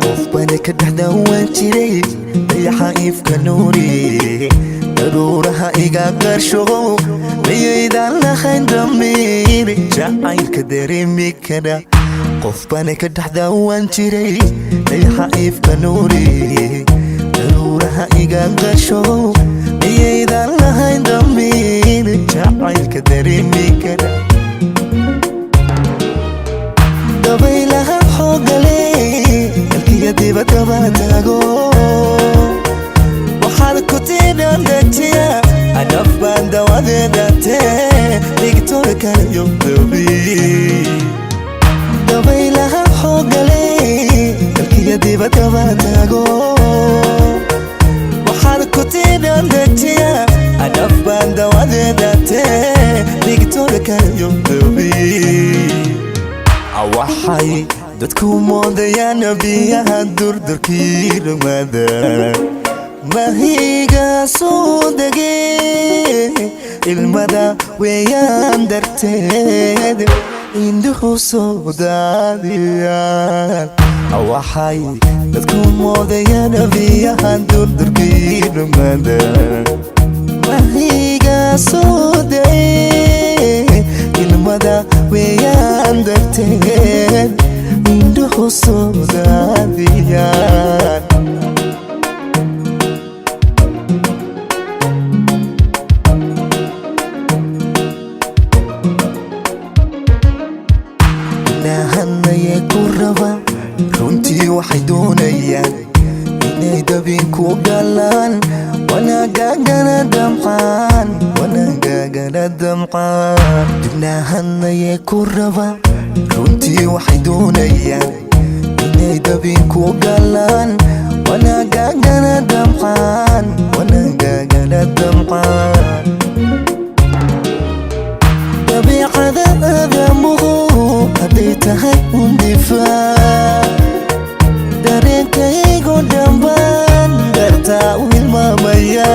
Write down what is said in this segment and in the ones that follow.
qof bana ka dhex dhawaan jiray dayaxa ifka nuuri daruuraha iga qarsho mayaydaan lahayn damiir jacaylka dareemi kara qof bana ka dhex dhawaan jiray dayaxa ifka nuuri daruuraha iga qarsho mayaydaan lahayn damiir jacaylka dareemi kara dabaylaha xoogale dalkiga dibadda baan taago waxaad ku tiidhan degtiya adhaf baan dawadeedate digtoorka iyo dabi dabaylaha xoogale dalkiga dibadda baan taago waxaad ku tiidhan degtiya adhaf baan dawadeedate digtoorka iyo dabi waxay dadku moodayaan biyaha durdurkii rumada mahiga soo degay ilmada weeyaan darteed indhuhu soo daadiyaan waxay dadku moodayaan biyaha durdurkii rumada mahiga soo degay ilmada weeyaan darteed indhuhu soo daadiyaan inahanayay ku rabaan runtii waxay doonayaan inay dabinku galaan wanaagagana damqaan dibnahanayay ku rabaan runtii waxay doonayaan inay dabinku galaan wanaagagana damqaan dabiicada aadamuhu hadday tahay undifaac dareenkaygo dhanbaan dartaa u hilmaamaya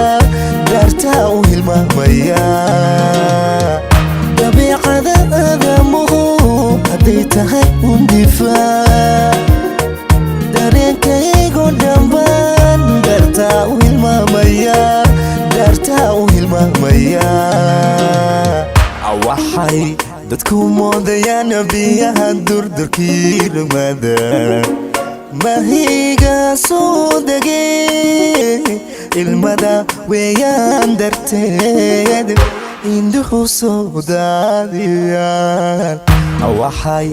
dabiicada aadamuhu hadday tahay undifaac dareenkaygo dhanbaan dartaa u hilmaamaya waxay dadku moodayaan biyaha durdurkii rumada mahiga soo degay ilmada weeyaan darteed indhuhu soo daadiyaan waxay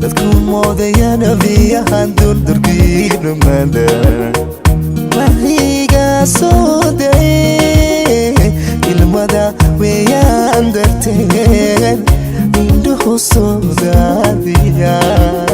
dadku moodayaan biyaha durdurkii rumada mahiga soo degay ilmada weeyaan darteed indhuhu soo daadiyaan